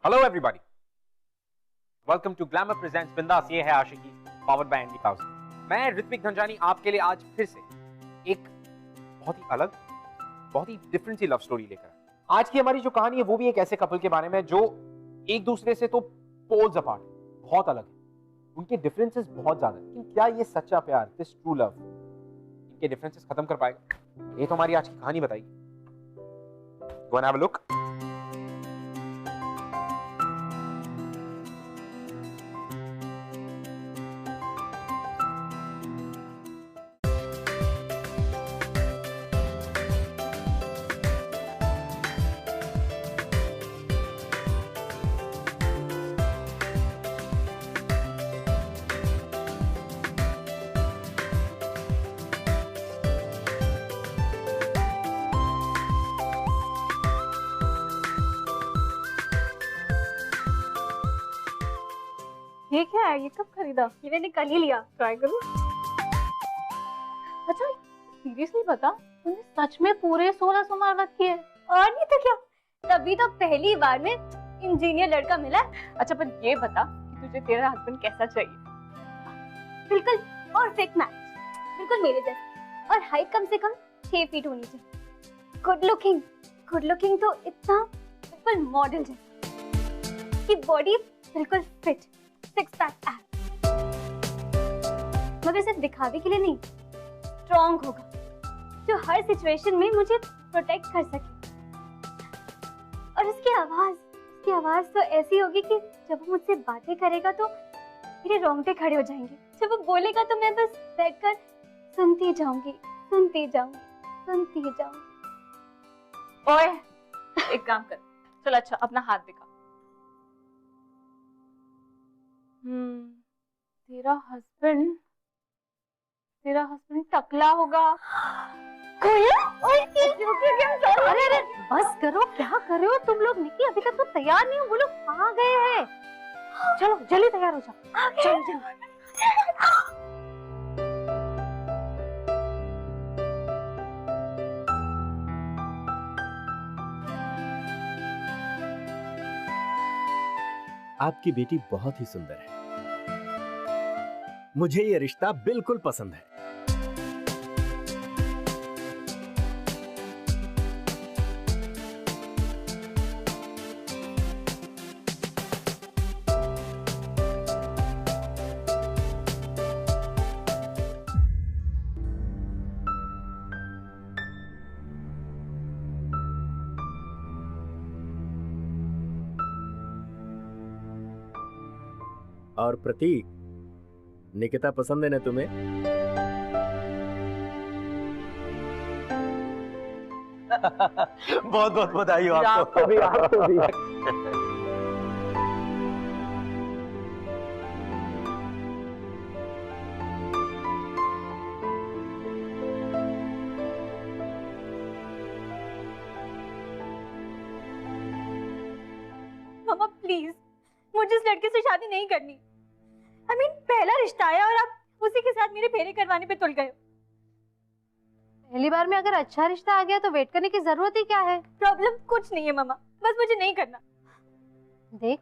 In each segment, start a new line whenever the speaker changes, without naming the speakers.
Hello everybody, welcome to glamour presents Bindaas. ये है Aashiqui, powered by एंडी पाउस। मैं ऋत्विक धनजानी आपके लिए आज फिर से एक बहुत ही अलग, बहुत ही डिफरेंट सी लव स्टोरी लेकर आया। आज की हमारी जो कहानी है वो भी एक ऐसे कपल के बारे में जो एक दूसरे से तो पोल्स अपार्ट, बहुत अलग है। उनके डिफरेंसेस बहुत ज्यादा है, लेकिन क्या ये सच्चा प्यार, दिस ट्रू लव, इनके डिफरेंसेस खत्म कर पाएगा? ये तो हमारी आज की कहानी बताइए। Go and have a look.
ये क्या है? ये कब खरीदा? ये मैंने कल ही लिया। ट्राई करूं? अच्छा सीरियसली बता, तूने सच में पूरे 16 सोमवार व्रत किए? और नहीं तो क्या, तभी तो पहली बार में इंजीनियर लड़का मिला। अच्छा पर ये बता कि तुझे तेरा हस्बैंड कैसा चाहिए? बिल्कुल परफेक्ट मैच, बिल्कुल मेरे जैसा, और हाइट कम से कम 6 फीट होनी चाहिए। गुड लुकिंग तो इतना बिल्कुल मॉडल जैसा, कि बॉडी बिल्कुल फिट, सिक्स पैक एब्स, मगर सिर्फ दिखावे के लिए नहीं, स्ट्रॉन्ग होगा, जो हर सिचुएशन में मुझे प्रोटेक्ट कर सके। और उसकी आवाज तो ऐसी होगी कि जब वो मुझसे बातें करेगा तो मेरे रोंगटे खड़े हो जाएंगे। जब वो बोलेगा तो मैं बस बैठकर सुनती जाऊंगी। ओए एक काम कर, चल अच्छा अपना हाथ दिखा। तेरा हस्बैंड टकला होगा। अरे बस करो, क्या कर रहे हो तुम लोग? निकी अभी तक तो तैयार नहीं हो, वो लोग कहाँ गए हैं? चलो जल्दी तैयार हो जाओ, चलो।
आपकी बेटी बहुत ही सुंदर है, मुझे ये रिश्ता बिल्कुल पसंद है। और प्रतीक, निकिता पसंद है ना तुम्हें?
बहुत बहुत बधाई हो आपको भी।
मामा प्लीज, मुझे इस लड़के से शादी नहीं करनी। पहला रिश्ता आया और आप उसी के साथ मेरे फेरे करवाने पे तुल गए। पहली बार में अगर अच्छा रिश्ता आ गया तो वेट करने की जरूरत ही क्या है? प्रॉब्लम कुछ नहीं है मामा, बस मुझे नहीं करना। देख,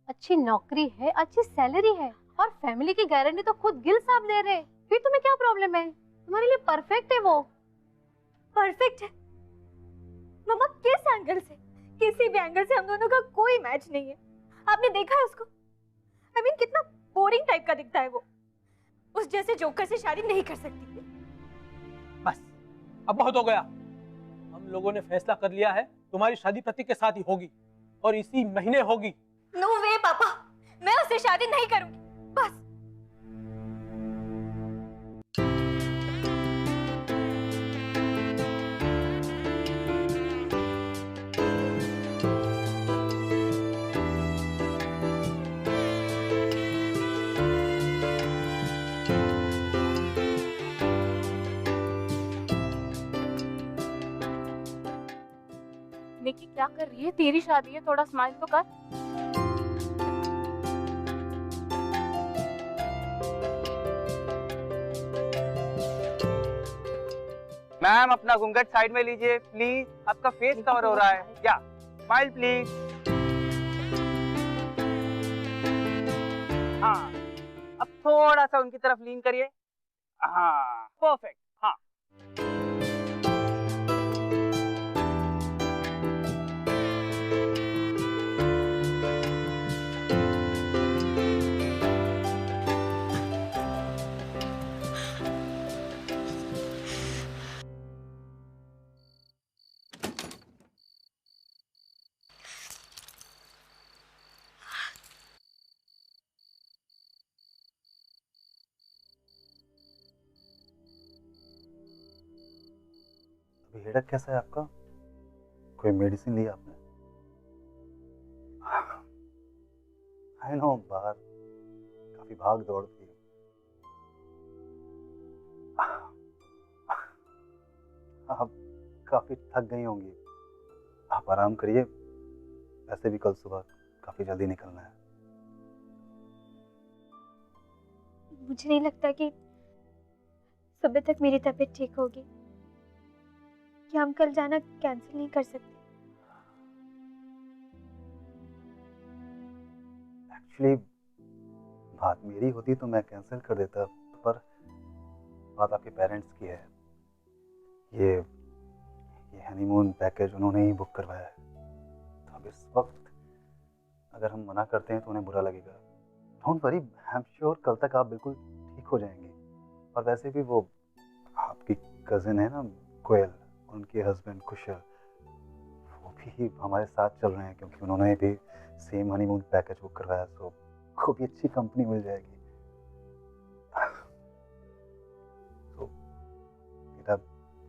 अच्छी नौकरी है, अच्छी सैलरी है, और फैमिली की गारंटी तो खुद गिल साहब दे रहे। फिर तुम्हें क्या प्रॉब्लम है? तुम्हारे लिए परफेक्ट है वो। परफेक्ट है मामा? किस एंगल से? किसी भी एंगल से हम दोनों का कोई मैच नहीं है। आपने देखा है उसको? कितना बोरिंग टाइप का दिखता है वो। उस जैसे जोकर से शादी नहीं कर सकती।
बस अब बहुत हो गया। हम लोगों ने फैसला कर लिया है, तुम्हारी शादी प्रतीक के साथ ही होगी, और इसी महीने होगी।
नो वे पापा, मैं उससे शादी नहीं करूंगी। बस निकी क्या कर रही है? तेरी शादी है, थोड़ा स्माइल तो कर।
मैम अपना घूंघट साइड में लीजिए प्लीज, आपका फेस कवर हो रहा है। या स्माइल प्लीज। अब थोड़ा सा उनकी तरफ लीन करिए। हाँ परफेक्ट। हाँ
अभी हेडेक कैसा है आपका? कोई मेडिसिन ली आपने? आई नो बाहर काफी भाग दौड़ थी। आप काफी थक गई होंगी, आप आराम करिए। वैसे भी कल सुबह काफी जल्दी निकलना है।
मुझे नहीं लगता कि सुबह तक मेरी तबीयत ठीक होगी। क्या हम कल जाना कैंसिल नहीं कर सकते?
एक्चुअली बात मेरी होती तो मैं कैंसिल कर देता, पर बात आपके पेरेंट्स की है। ये हनीमून पैकेज उन्होंने ही बुक करवाया है, तो अब इस वक्त अगर हम मना करते हैं तो उन्हें बुरा लगेगा। Don't worry, I am sure कल तक आप बिल्कुल ठीक हो जाएंगे। और वैसे भी वो आपकी कजिन है ना कोयल, उनके हस्बैंड कुशल, वो भी हमारे साथ चल रहे हैं क्योंकि उन्होंने भी सेम हनीमून पैकेज बुक करवाया, तो को भी अच्छी कंपनी मिल जाएगी। तो बेटा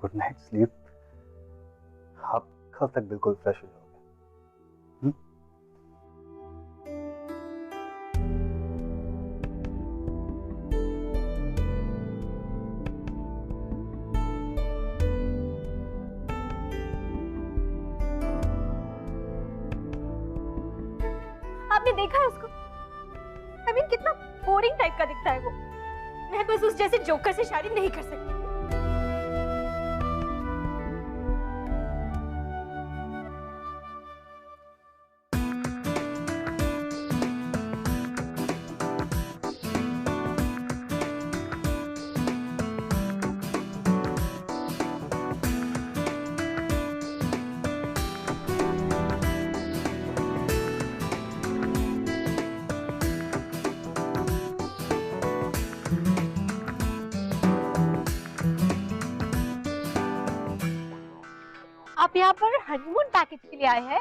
गुड नाइट स्लीप। आप कल तक बिल्कुल फ्रेश हो जाओगे।
आपने देखा है उसको? I mean, कितना बोरिंग टाइप का दिखता है वो। मैं बस उस जैसे जोकर से शादी नहीं कर सकती। आप यहाँ पर हनीमून पैकेज के लिए आए हैं?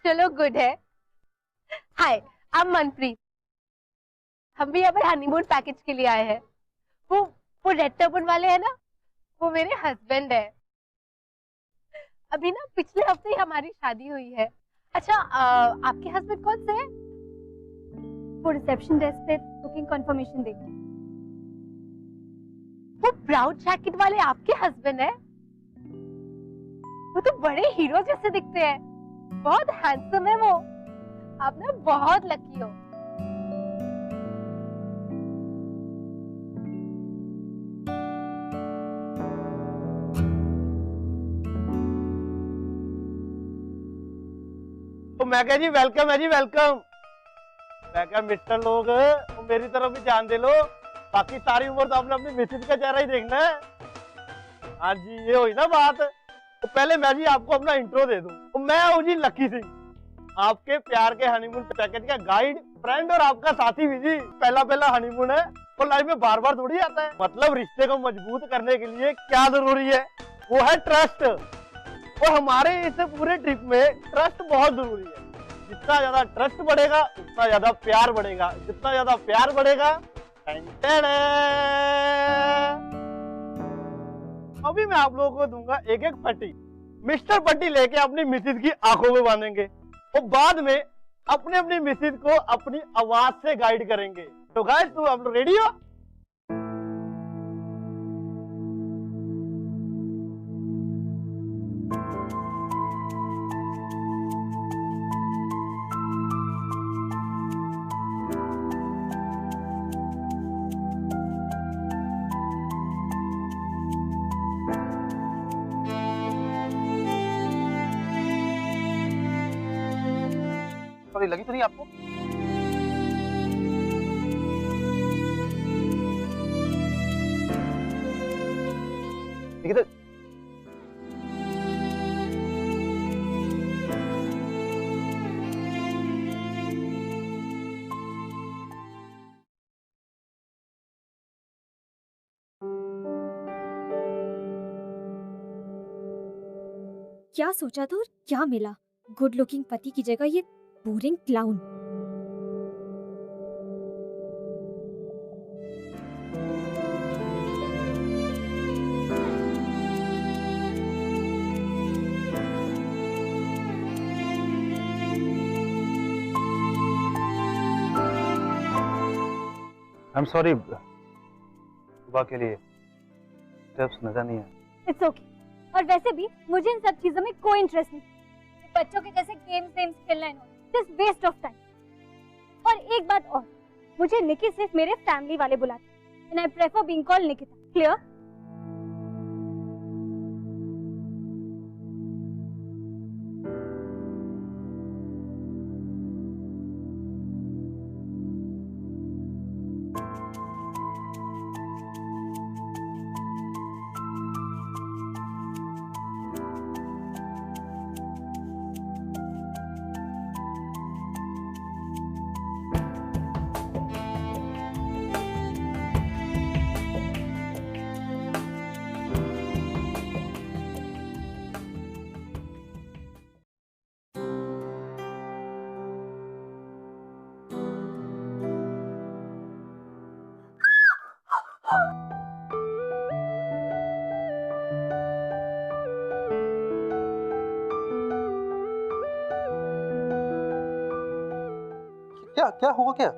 चलो गुड है। हाय, आई एम मनप्रीत। हम भी यहाँ पर हनीमून पैकेज के लिए आए हैं। वो रेड टर्बन वाले हैं ना, वो मेरे हस्बैंड है। अभी ना पिछले हफ्ते ही हमारी शादी हुई है। अच्छा, आपके हस्बैंड कौन से हैं? वो रिसेप्शन डेस्क पे बुकिंग कंफर्मेशन देंगे। वो ब्राउन जैकेट वाले आपके हस्बैंड है? वो तो बड़े हीरो जैसे दिखते हैं, बहुत हैंडसम है वो। आप ना बहुत लकी हो।
तो मैं कह जी वेलकम है जी, वेलकम। मैं कह मिस्टर लोग मेरी तरफ भी ध्यान दे लो, बाकी सारी उम्र तो आपने अपनी मिसेज का चेहरा ही देखना है। हाँ जी, ये हुई ना बात। तो पहले मैं जी आपको अपना इंट्रो दे दूं। तो मैं हूँ जी लकी सिंह, आपके प्यार के हनीमून पैकेज का गाइड, फ्रेंड और आपका साथी भी जी। पहला हनीमून है और लाइफ में बार बार थोड़ी आता है। मतलब रिश्ते को मजबूत करने के लिए क्या जरूरी है, वो है ट्रस्ट। और हमारे इस पूरे ट्रिप में ट्रस्ट बहुत जरूरी है। जितना ज्यादा ट्रस्ट बढ़ेगा उतना ज्यादा प्यार बढ़ेगा, जितना ज्यादा प्यार बढ़ेगा। अभी मैं आप लोगों को दूंगा एक एक पट्टी। मिस्टर पट्टी लेके अपनी मिसेज की आंखों में बांधेंगे और बाद में अपने अपनी मिसेज को अपनी आवाज से गाइड करेंगे। तो गाइस, तुम आप लोग रेडी हो?
लगी तो नहीं आपको?
क्या सोचा था और क्या मिला? गुड लुकिंग पति की जगह ये boring clown.
I am sorry, सुबह के लिए टिप्स नजर नहीं है।
It's okay. और वैसे भी मुझे इन सब चीजों में कोई इंटरेस्ट नहीं। बच्चों के जैसे गेम्स खेलना है, जस्ट वेस्ट ऑफ टाइम। और एक बात और, मुझे निकी सिर्फ मेरे फैमिली वाले बुलाते हैं, and I prefer being called Nikita. Clear?
क्या क्या हुआ क्या?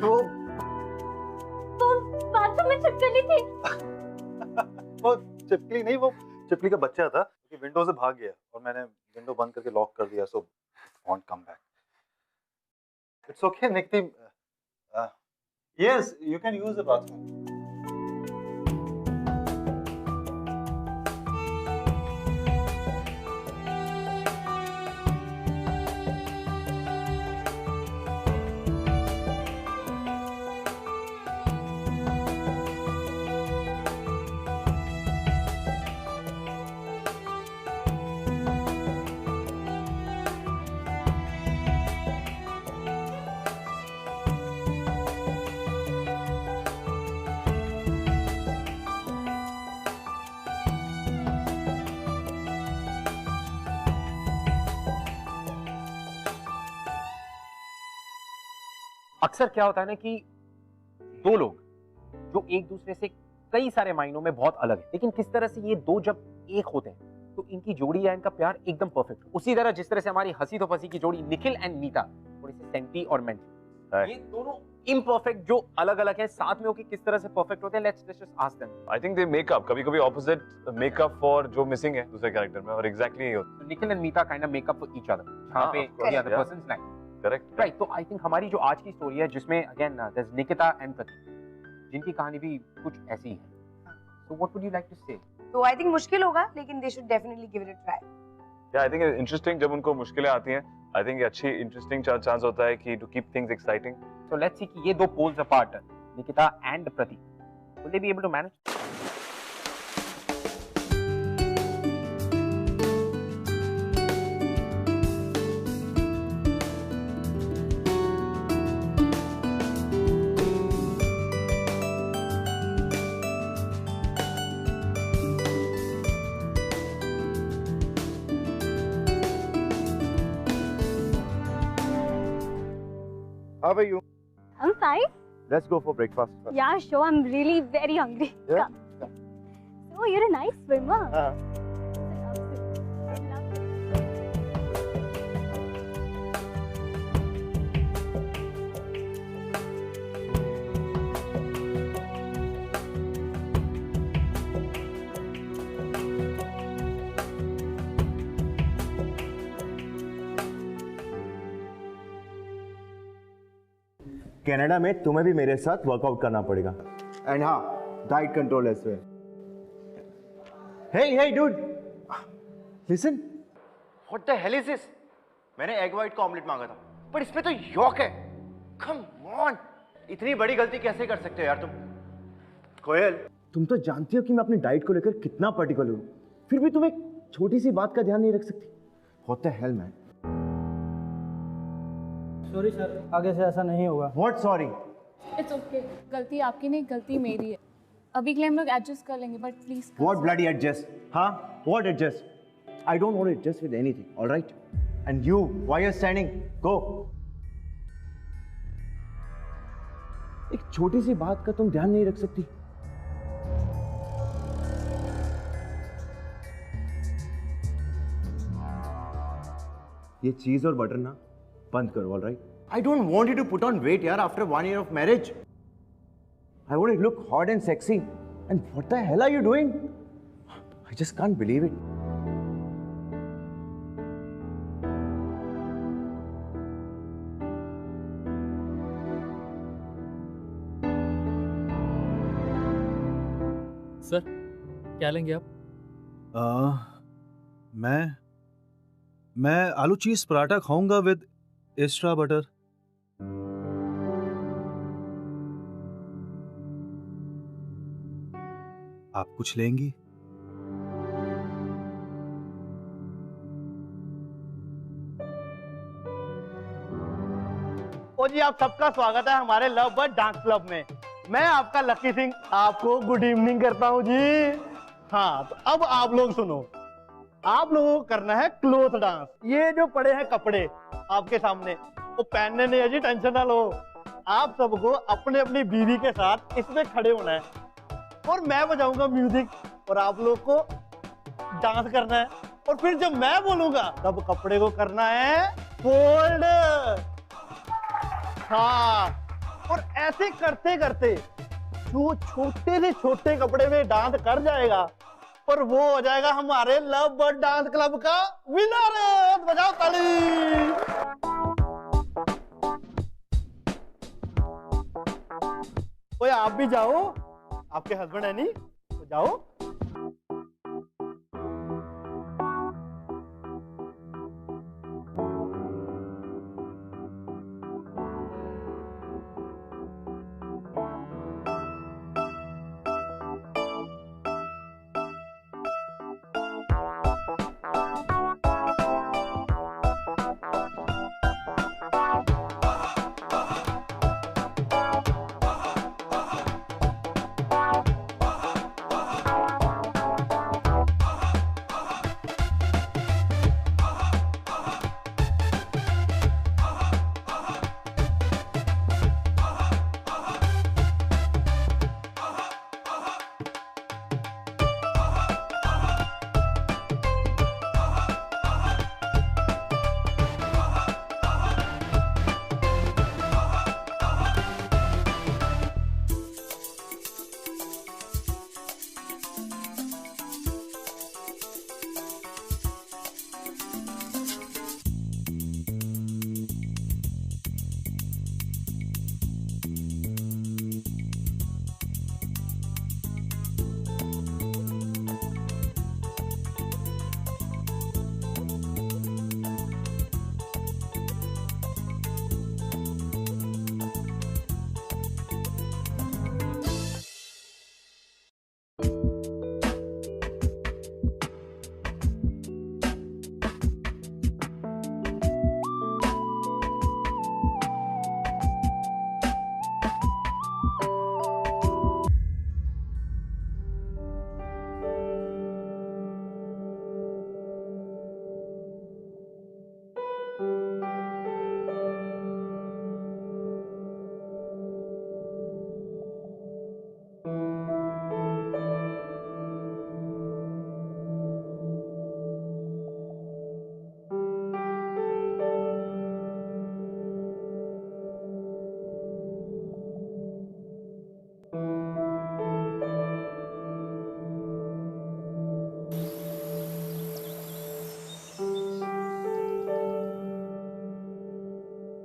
वो बात तो मैं छिपकली थी।
वो छिपकली नहीं, वो छिपकली का बच्चा था कि विंडो से भाग गया और मैंने विंडो बंद करके लॉक कर दिया, so want come back. It's okay, Nikti. Yes, you can use the bathroom.
अक्सर क्या होता है ना कि दो लोग जो एक दूसरे से कई सारे मायनों में बहुत अलग है, लेकिन किस तरह से ये दो जब एक होते हैं तो इनकी जोड़ी या इनका प्यार एकदम परफेक्ट। उसी तरह जिस तरह से हमारी हंसी तो फंसी की जोड़ी निखिल एंड नीता थोड़ी सी सेंटी और मेंटल, ये दोनों इम्परफेक्ट जो अलग अलग है साथ में होके किस तरह से परफेक्ट होते हैं। Let's just ask them.
I think they make up, कभी-कभी ऑपोजिट मेकअप फॉर जो मिसिंग है दूसरे कैरेक्टर में, और एग्जैक्टली यही होता है।
Nikhil and Neeta kind of make up for each other, जहां पे the other person is like
correct
right. तो आई थिंक हमारी जो आज की स्टोरी है जिसमें again there is Nikita and Prateek, जिनकी कहानी भी कुछ ऐसी ही है। So what would you like to say?
तो आई थिंक मुश्किल होगा, लेकिन they should definitely give it a try.
या आई थिंक इंटरेस्टिंग, जब उनको मुश्किलें आती हैं आई थिंक अच्छी इंटरेस्टिंग चांस होता है कि to keep things exciting.
So let's see कि ये दो poles apart, Nikita and Prateek, will they be able to manage?
How are you?
I'm fine.
Let's go for breakfast first.
Yeah, sure. I'm really very hungry.
Yeah?
Come. So you're a nice swimmer.
Canada में तुम्हें भी मेरे साथ workout करना पड़ेगा। And हाँ, diet control as well. Hey dude, listen.
What the hell is this? मैंने egg white का ऑमलेट मांगा था, पर इसमें तो यॉक है। कम ऑन, इतनी बड़ी गलती कैसे कर सकते हो यार तुम? कोयल,
तुम तो जानती हो कि मैं अपनी डाइट को लेकर कितना पर्टिकुलर हूँ, फिर भी तुम एक छोटी सी बात का ध्यान नहीं रख सकती। What the hell, man?
Sorry sir, आगे से ऐसा नहीं होगा।
What sorry?
इट्स ओके, गलती आपकी नहीं, गलती मेरी है। अभी के लिए हम लोग एडजस्ट कर लेंगे, but please.
What bloody adjust? Huh? What adjust? I don't want to adjust with anything, all right? And you, why you're standing? Go. एक छोटी सी बात का तुम ध्यान नहीं रख सकती? ये चीज और बटर ना बंद करो, all right? I don't want you to put on weight, यार, after 1 year of marriage. I want you to look hot and sexy. And what the hell are you doing? I just can't believe it.
Sir, क्या लेंगे आप?
मैं आलू चीज पराठा खाऊंगा with extra butter. आप कुछ लेंगी?
ओ जी, आप सबका स्वागत है हमारे लव बर्ड डांस क्लब में। मैं आपका लकी सिंह आपको गुड इवनिंग करता हूं जी। हाँ, तो अब आप लोग सुनो, आप लोगों को करना है क्लोथ डांस। ये जो पड़े हैं कपड़े आपके सामने, वो पहनने नहीं है जी, टेंशन ना लो। आप सबको अपने अपनी बीवी के साथ इसमें खड़े होना है और मैं बजाऊंगा म्यूजिक और आप लोग को डांस करना है। और फिर जब मैं बोलूंगा तब कपड़े को करना है फोल्ड। हाँ, और ऐसे करते करते जो छोटे से छोटे कपड़े में डांस कर जाएगा और वो हो जाएगा हमारे लव बर्ड डांस क्लब का विनर। बजाओ ताली। ओए आप भी जाओ, आपके हस्बैंड है नहीं तो जाओ।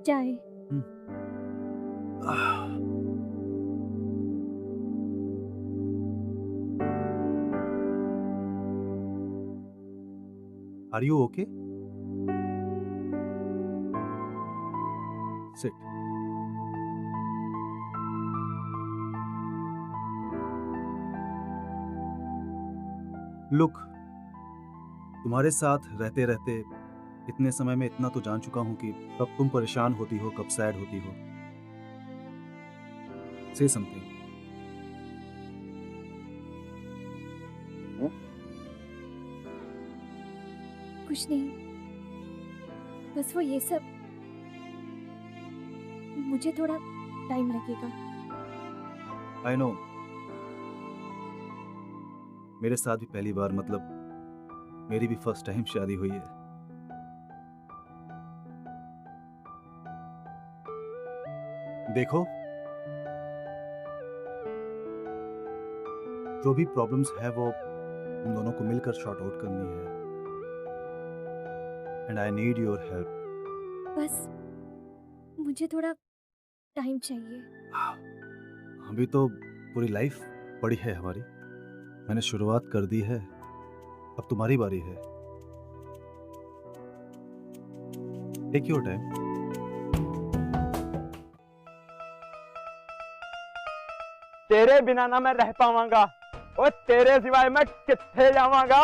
चाय।
Are you okay? Sit. Look, तुम्हारे साथ रहते रहते इतने समय में इतना तो जान चुका हूं कि कब तुम परेशान होती हो, कब सैड होती हो। से समथिंग।
कुछ नहीं, बस वो ये सब, मुझे थोड़ा टाइम लगेगा।
आई नो, मेरे साथ भी पहली बार, मतलब मेरी भी फर्स्ट टाइम शादी हुई है। देखो, जो भी प्रॉब्लम्स है वो हम दोनों को मिलकर शॉर्ट आउट करनी है। And I need your help.
बस मुझे थोड़ा टाइम चाहिए।
अभी तो पूरी लाइफ पड़ी है हमारी। मैंने शुरुआत कर दी है, अब तुम्हारी बारी है। Take your time.
तेरे बिना ना मैं रह पावांगा, और तेरे सिवाय मैं कित्थे जावांगा।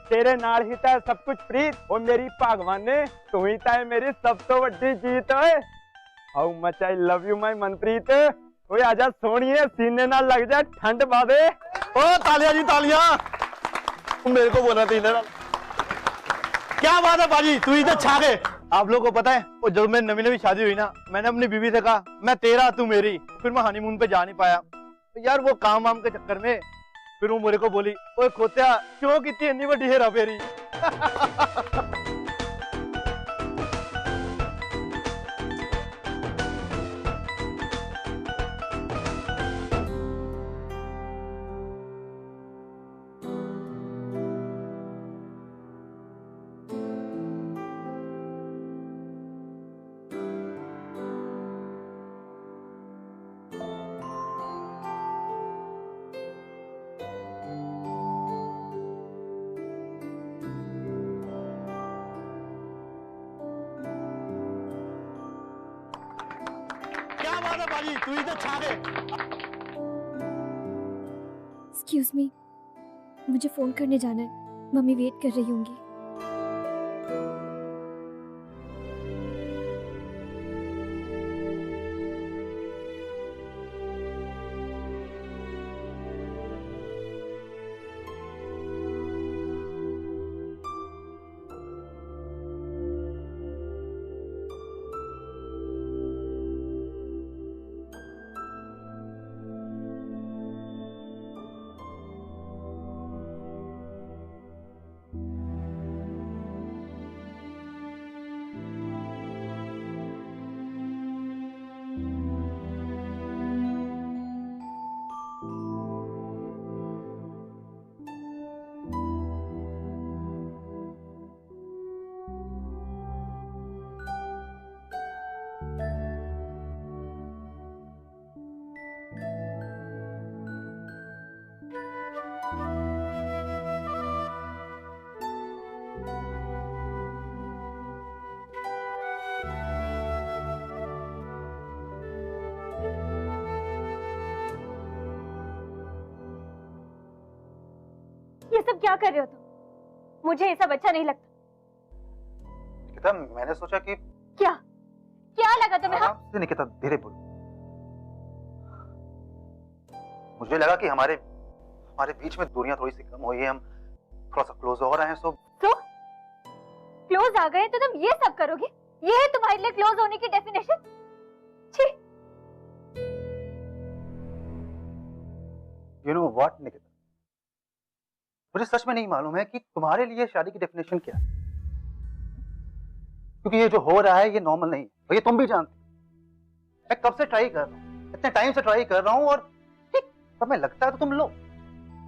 तेरे नाल ही तय सब कुछ प्रीत, और मेरी भगवान ने तू ही तय मेरी सब तो वड्डी जीत। How much I love you my Manpreet. ओए आजा सोनिए, सीने ना लग जा ठंड बादे। ओ तालियां जी तालियां। मेरे को बोला था इधर। क्या बात है बाजी, तू इधर छा गए। आप लोगों को पता है, वो जब मैं नवी नवी शादी हुई ना, मैंने अपनी बीवी से कहा मैं तेरा तू मेरी। फिर मैं हनीमून पे जा नहीं पाया तो यार, वो काम वाम के चक्कर में। फिर वो मेरे को बोली, ओए खोत्या क्यों कितनी इतनी बड़ी हेरा फेरी। तू इधर छा गए।
एक्सक्यूज मी, मुझे फोन करने जाना है, मम्मी वेट कर रही होंगी।
ये सब क्या कर रहे हो तुम? मुझे ये सब अच्छा नहीं लगता।
निकिता, मैंने सोचा कि
क्या क्या लगा तुम्हें?
हाँ? निकिता धीरे बोल। मुझे लगा कि हमारे बीच में दूरियां थोड़ी सी कम हुई है, हम थोड़ा सा क्लोज हो रहे हैं। सो
क्लोज आ गए तो तुम ये सब करोगे? ये है तुम्हारे लिए क्लोज होने की डेफिनेशन? छी।
यू नो व्हाट निकिता, मुझे सच में नहीं मालूम है कि तुम्हारे लिए शादी की डेफिनेशन क्या है, क्योंकि ये जो हो रहा है ये नॉर्मल नहीं है, और ये तुम भी जानते हो। मैं कब से ट्राई कर रहा हूँ, इतने टाइम से ट्राई कर रहा हूँ, और ठीक समय लगता है तो तुम लो।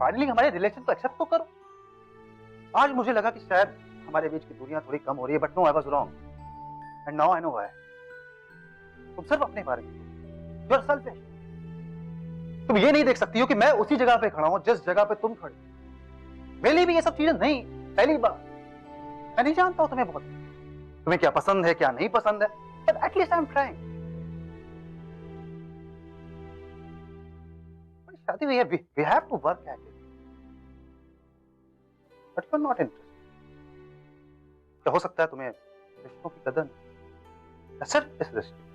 फाइनली हमारे रिलेशन को एक्सेप्ट तो करो। आज मुझे लगा कि शायद हमारे बीच की दूरियां थोड़ी कम हो रही है, but no, I was wrong and now I know why. तुम सिर्फ अपने बारे में, यू आर सेल्फिश। तुम ये नहीं देख सकती हो कि मैं उसी जगह पे खड़ा हूं जिस जगह पे तुम खड़े। मेरे लिए भी ये सब चीजें नहीं, पहली बार। मैं नहीं जानता हूं तुम्हें बहुत, तुम्हें क्या पसंद है क्या नहीं पसंद है, but at least I am trying. शादी हुई है, we have to work at it, but you are not interested. क्या हो सकता है तुम्हें रिश्तों की कदर नहीं, सिर्फ इस रिश्ते।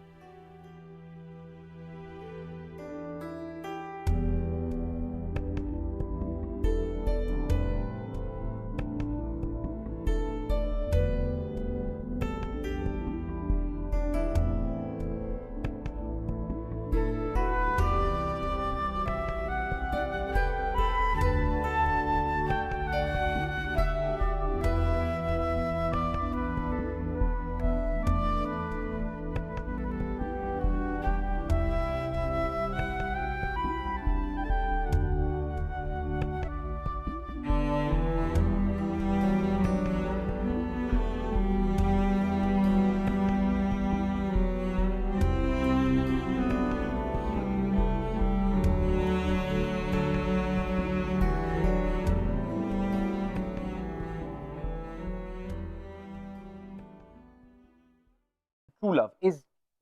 True love is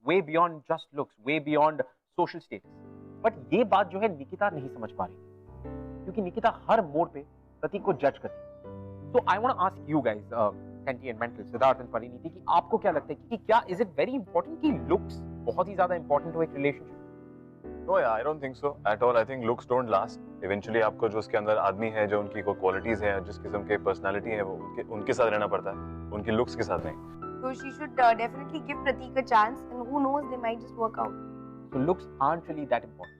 way beyond just looks, way beyond social status. But ये बात जो है निकिता नहीं समझ पा रही, क्योंकि निकिता हर मोड़ पे प्रतीक को जज करती है। So I want to ask you guys, Senti and Mental, Siddharth and Parineeti, कि आपको क्या लगता है कि क्या is it very important कि looks बहुत ही ज़्यादा important हो एक relationship?
No, yeah, I don't think so at all. I think looks don't last. Eventually आपको जो उसके अंदर आदमी है, जो उनकी कोई qualities हैं, जिस किस्म के personality है, वो उनके साथ रहना पड़ता है, उनकी looks के साथ नहीं।
So she should definitely give Pratik a chance, and who knows, they might just work out.
So looks aren't really that important.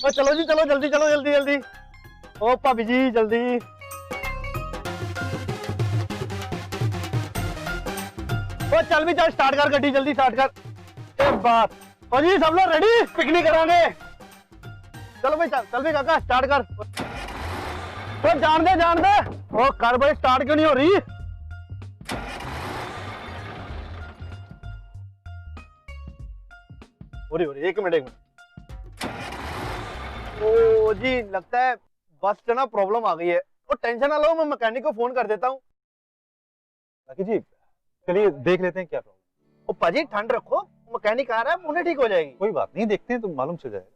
ओ चलो जी, चलो जल्दी चलो, जल्दी जल्दी। ओ भाभी जी जल्दी। ओ चल भी चल, स्टार्ट कर गड्डी, जल्दी स्टार्ट कर। एक बात ओ जी, सब लोग रेडी, पिकनिक करांगे। चलो भाई चल भी काका, स्टार्ट कर। तो जान दे। ओ कर भाई, स्टार्ट क्यों नहीं हो रही? एक मिनट। ओ जी, लगता है बस से ना प्रॉब्लम आ गई है। और टेंशन ना लो, मैं मैकेनिक को फोन कर देता हूँ। जी चलिए देख लेते हैं क्या प्रॉब्लम। ओ पाजी ठंड रखो, मैकेनिक आ रहा है, उन्हें ठीक हो जाएगी। कोई बात नहीं, देखते हैं तो मालूम चल जाएगा।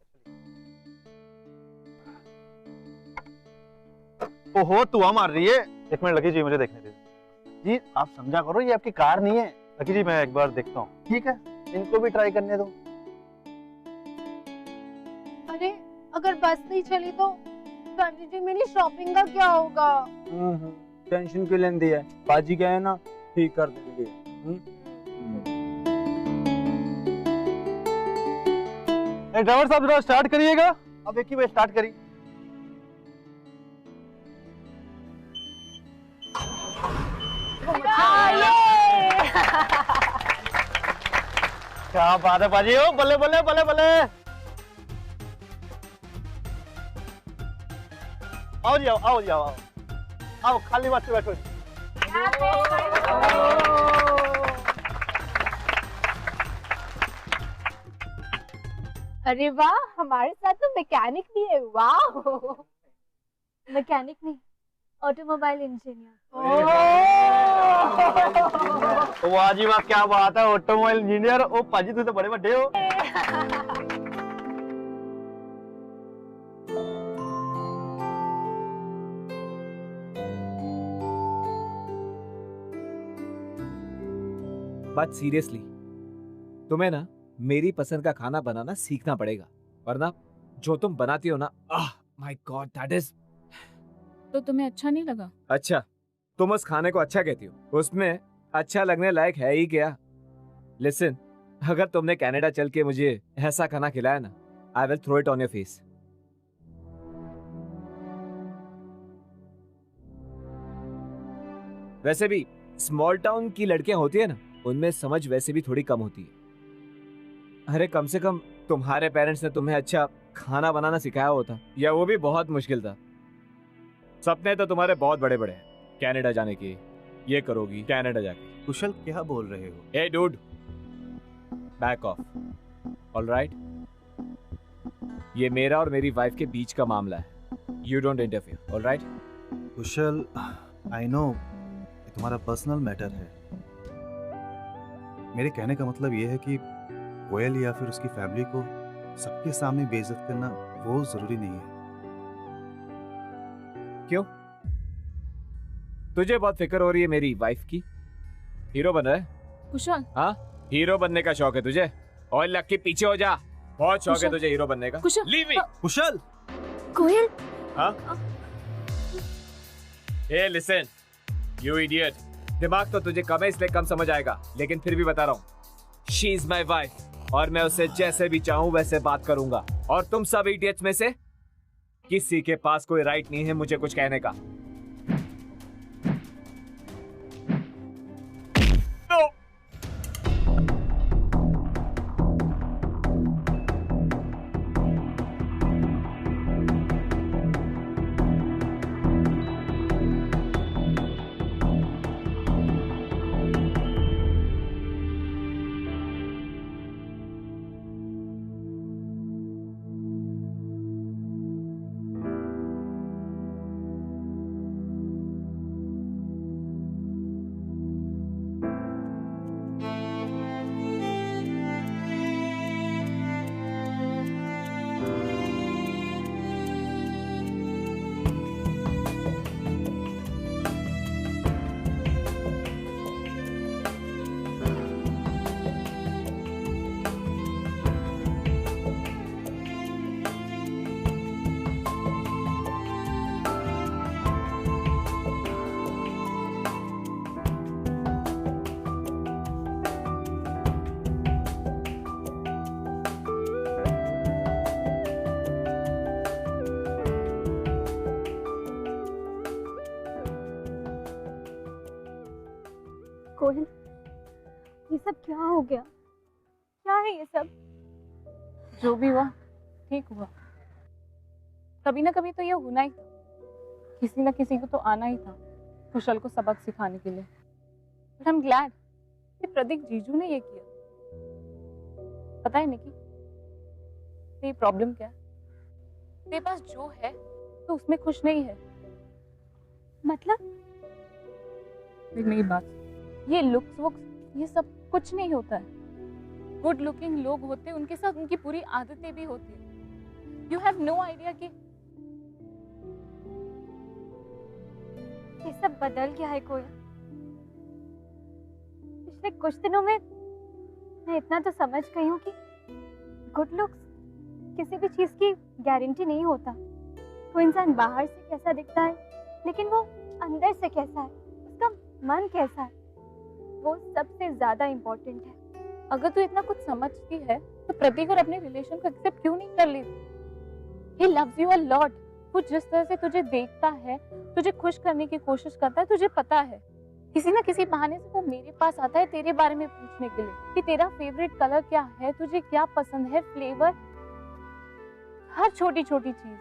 ओहो, धुआं मार रही है। एक मिनट लकी जी, मुझे देखने दीजिए। जी आप समझा करो, ये आपकी कार नहीं है। लकी जी मैं एक बार देखता हूँ। ठीक है, इनको भी ट्राई करने दो।
अरे अगर बस नहीं चली तो संजय जी मेरी शॉपिंग का क्या होगा?
टेंशन क्यों लेंदी है, बाजी गए ना, ठीक कर देंगे।
ड्राइवर साहब जरा स्टार्ट करिएगा। अब एक ही बार स्टार्ट करिए। क्या बात है बाजी, ओ बल्ले बल्ले बल्ले बल्ले। आओ जी, आओ जी, आओ खाली बस पे बैठो।
अरे वाह, हमारे साथ तो मैकेनिक भी है। वाह, मैकेनिक नहीं, ऑटोमोबाइल इंजीनियर।
वाह जी वाह, क्या बात है, ऑटोमोबाइल इंजीनियर। ओ पाजी तू तो बड़े बड़े हो।
बात सीरियसली, तुम्हें ना मेरी पसंद का खाना बनाना सीखना पड़ेगा, वरना जो तुम बनाती हो ना, माय गॉड, दैट इज।
तो तुम्हें अच्छा नहीं लगा?
अच्छा, तुम उस खाने को अच्छा कहती हो, उसमें अच्छा लगने लायक है ही क्या? लिसन, अगर तुमने कनाडा चल के मुझे ऐसा खाना खिलाया ना, I will throw it on your face. वैसे भी स्मॉल टाउन की लड़कियां होती है ना, उनमें समझ वैसे भी थोड़ी कम होती है। अरे कम से कम तुम्हारे पेरेंट्स ने तुम्हें अच्छा खाना बनाना सिखाया होता, या वो भी बहुत मुश्किल था। सपने तो तुम्हारे बहुत बड़े बड़े हैं, कनाडा जाने के। ये करोगी कनाडा जाके।
कुशल क्या बोल रहे हो?
Hey dude, back off, alright? ये मेरा और मेरी वाइफ के बीच का मामला है, you don't interfere, alright?
Kusal, I know तुम्हारा पर्सनल मैटर है। मेरे कहने का मतलब यह है कि कोयल या फिर उसकी फैमिली को सबके सामने बेइज्जत करना वो जरूरी नहीं है।
क्यों? तुझे बहुत फिक्र हो रही है मेरी वाइफ की? हीरो बन रहा है?
कुशल।
हाँ, हीरो बनने का शौक है तुझे? और लकी पीछे हो जा, बहुत शौक है तुझे हीरो बनने का।
कुशल।
Leave me.
कुशल।
कोयल।
हाँ? Hey, listen, you idiot. दिमाग तो तुझे कम है इसलिए कम समझ आएगा, लेकिन फिर भी बता रहा हूँ, She is my wife और मैं उससे जैसे भी चाहूँ वैसे बात करूंगा। और तुम सब इडियट्स में से किसी के पास कोई राइट नहीं है मुझे कुछ कहने का।
कोयल, ये सब क्या हो गया? क्या है ये सब?
जो भी हुआ ठीक हुआ। कभी ना कभी तो ये होना ही था, किसी ना किसी को तो आना ही था कुशल को सबक सिखाने के लिए। बट आई एम ग्लैड कि प्रदीप जीजू ने ये किया। पता है निकी, तेरी प्रॉब्लम क्या है? तेरे पास जो है तो उसमें खुश नहीं है।
मतलब?
मेरी बात, ये लुक्स वुक्स ये सब कुछ नहीं होता है। गुड लुकिंग लोग होते हैं, उनके साथ उनकी पूरी आदतें भी होती है। यू हैव नो आइडिया कि
ये सब बदल गया है कोयल। पिछले कुछ दिनों में मैं इतना तो समझ गई हूँ कि गुड लुक्स किसी भी चीज की गारंटी नहीं होता। वो इंसान बाहर से कैसा दिखता है, लेकिन वो अंदर से कैसा है, उसका मन कैसा है, वो सबसे ज्यादा इम्पोर्टेंट है।
अगर तू इतना कुछ समझती है तो प्रतीक और अपने रिलेशन को एक्सेप्ट क्यों नहीं कर लेती? He loves you a lot। वो जिस तरह से तुझे देखता है, तुझे खुश करने की कोशिश करता है, तुझे पता है किसी ना किसी बहाने से वो मेरे पास आता है तेरे बारे में पूछने के लिए कि तेरा फेवरेट कलर क्या है, तुझे क्या पसंद है, फ्लेवर, हर छोटी छोटी चीज।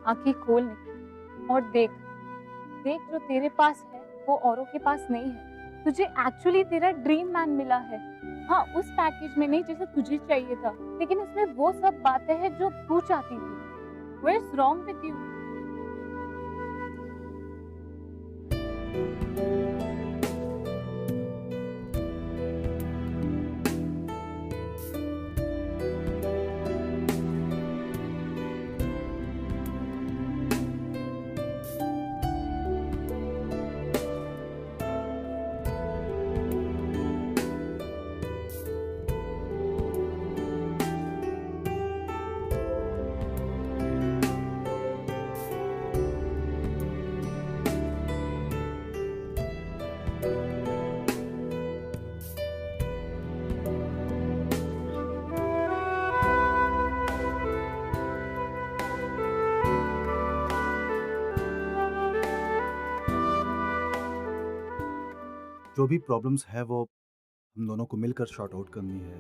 आंखें खोल निकल और देख देख, जो तेरे पास है वो औरों के पास नहीं है। तुझे एक्चुअली तेरा ड्रीम मैन मिला है। हाँ, उस पैकेज में नहीं जैसे तुझे चाहिए था, लेकिन उसमें वो सब बातें हैं जो तू चाहती थी। What's wrong with you?
जो भी प्रॉब्लम्स है वो हम दोनों को मिलकर शॉर्ट आउट करनी है,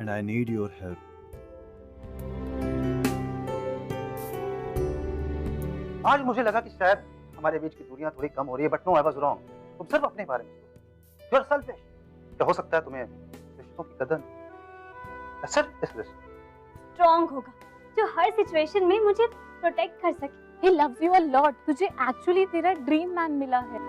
and I need your help.
आज मुझे लगा कि शायद हमारे बीच की दूरियां थोड़ी कम हो रही है, but no, I was wrong. तुम सिर्फ अपने बारे में सोचो। You are selfish. क्या हो सकता है तुम्हें रिश्तों की कदर सिर्फ इस रिश्ते
स्ट्रॉन्ग होगा जो हर सिचुएशन में मुझे प्रोटेक्ट कर सके।
He loves you a lot। तुझे एक्चुअली तेरा ड्रीम मैन मिला है।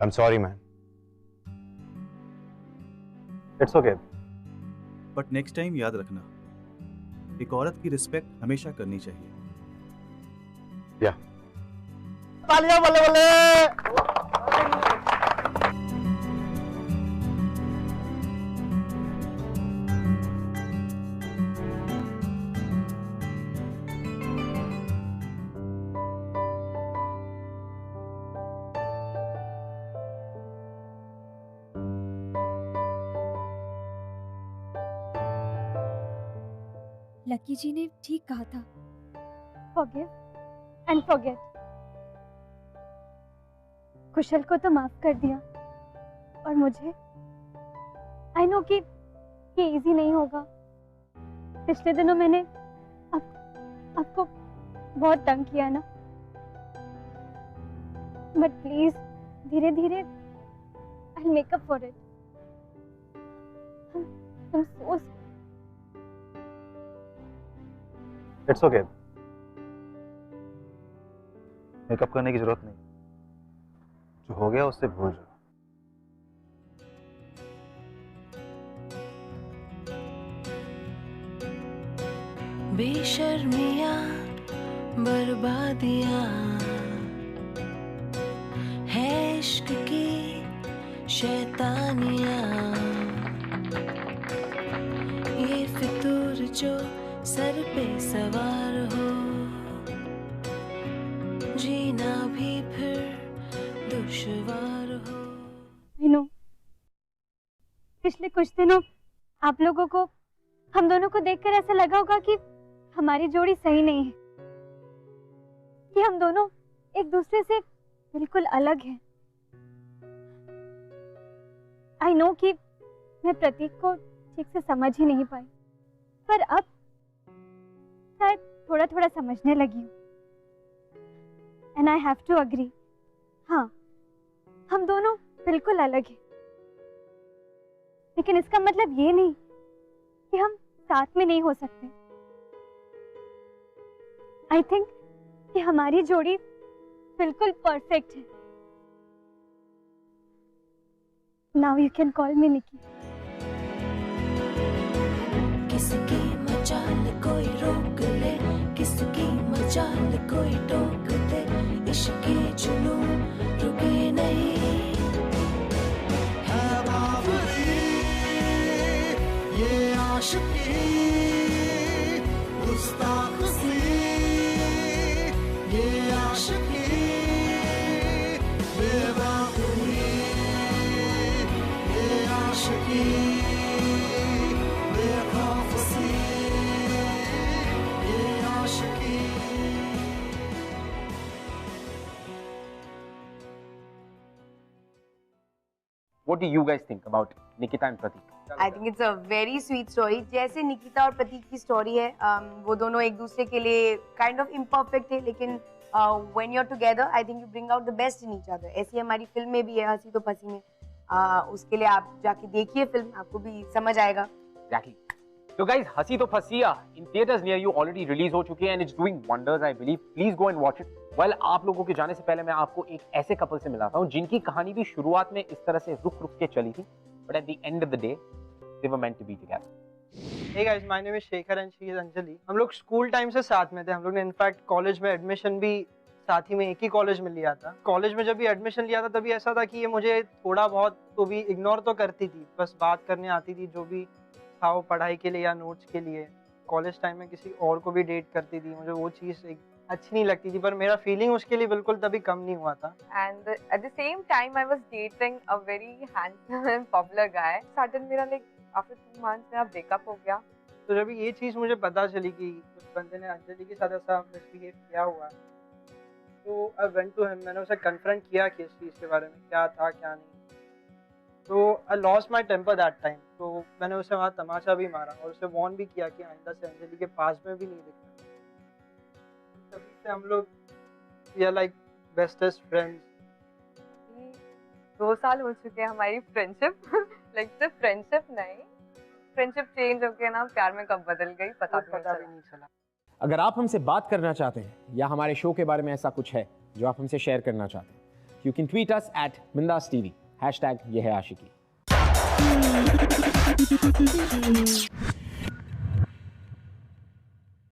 I'm sorry, man.
It's okay.
But next time याद रखना, एक औरत की रिस्पेक्ट हमेशा करनी चाहिए।
तालियां बल्ले बल्ले।
लकी जी ने ठीक कहा था।
Forgive and forget. कुशल को तो माफ कर दिया, और मुझे आई नो कि ये इजी नहीं होगा। पिछले दिनों मैंने आपको बहुत तंग किया ना, बट प्लीज धीरे धीरे I'll make up for it. I'm so
it's okay. Makeup करने की जरूरत नहीं, जो हो गया उससे भूल जाओ।
बेशर्मियां बर्बादियां है इश्क की शैतानियां, ये फितूर जो सर पे सवार हो, जीना भी फिर दुश्वार हो।
पिछले कुछ दिनों आप लोगों को, हम दोनों को देखकर ऐसा लगा होगा कि हमारी जोड़ी सही नहीं है, कि हम दोनों एक दूसरे से बिल्कुल अलग हैं। आई नो कि मैं प्रतीक को ठीक से समझ ही नहीं पाई, पर अब शायद थोड़ा थोड़ा समझने लगी हूँ। And I have to agree, हाँ हम दोनों बिल्कुल अलग हैं, लेकिन इसका मतलब ये नहीं कि हम साथ में नहीं हो सकते। आई थिंक कि हमारी जोड़ी बिल्कुल परफेक्ट है। Now you can call me Nikki.
किसकी मचाल कोई रोक ले, किसकी मचाल कोई टोक दे, इश्क के जुनून रुके नहीं।
है बावरी ये आशिकी, गुस्ताख सी ये आशिकी, बेवकूफी ये आशिकी, बेखौफ सी ये आशिकी।
What do you guys think about Nikita and Pratik?
I think it's a very sweet story. जैसे निकिता और प्रतीक की स्टोरी है, वो दोनों एक दूसरे के लिए kind of imperfect थे, लेकिन when you're together, I think you bring out the best in each other. ऐसी हमारी फिल्म में भी है, हंसी तो फंसी में। उसके लिए आप जाके देखिए फिल्म, आपको भी समझ आएगा।
Exactly. So guys, हंसी तो फंसिया in theaters near you already release हो चुकी है and it's doing wonders, I believe. Please go and watch it. Well, आप लोगों के जाने से पहले मैं आपको एक ऐसे कपल से मिलाता हूँ जिनकी कहानी भी शुरुआत में इस तरह से रुक के चली थी, but at the end of the day, they were meant to be together.
Hey guys, my name is Shekhar and she is Anjali. हम लोग स्कूल टाइम से साथ में थे। हम लोग ने इनफैक्ट कॉलेज में एडमिशन भी साथ ही में एक ही कॉलेज में लिया था। कॉलेज में जब भी एडमिशन लिया था तभी ऐसा था कि ये मुझे थोड़ा बहुत तो भी इग्नोर तो करती थी, बस बात करने आती थी जो भी था वो पढ़ाई के लिए या नोट्स के लिए। कॉलेज टाइम में किसी और को भी डेट करती थी, मुझे वो चीज़ अच्छी नहीं लगती थी, पर मेरा फीलिंग उसके लिए बिल्कुल तभी कम नहीं हुआ था।
And at the same time I was dating a very handsome and popular guy. Suddenly मेरा like after 2 months मेरा breakup हो गया।
तो जब ये चीज़ मुझे पता चली कि उस बंदे ने अंजलि के साथ ऐसा मिसबिहेव किया हुआ, तो आई वेंट टू हिम, मैंने उसे कन्फ्रंट किया कि इस चीज़ के बारे में क्या था क्या नहीं। तो I lost my temper that time, तो मैंने उसे वहाँ तमाचा भी मारा और उसे वार्न भी किया कि आइंदा से अंजलि के पास में भी नहीं दिखना। तभी से हम लोग we are like bestest friends.
2 साल हो चुके हैं हमारी फ्रेंडशिप। लाइक सिर्फ फ्रेंडशिप नहीं, फ्रेंडशिप चेंज होके ना प्यार में कब बदल गई पता भी नहीं चला।
अगर आप हमसे बात करना चाहते हैं या हमारे शो के बारे में ऐसा कुछ है जो आप हमसे शेयर करना चाहते हैं, You can tweet us at Bindas TV. #ये है आशिकी।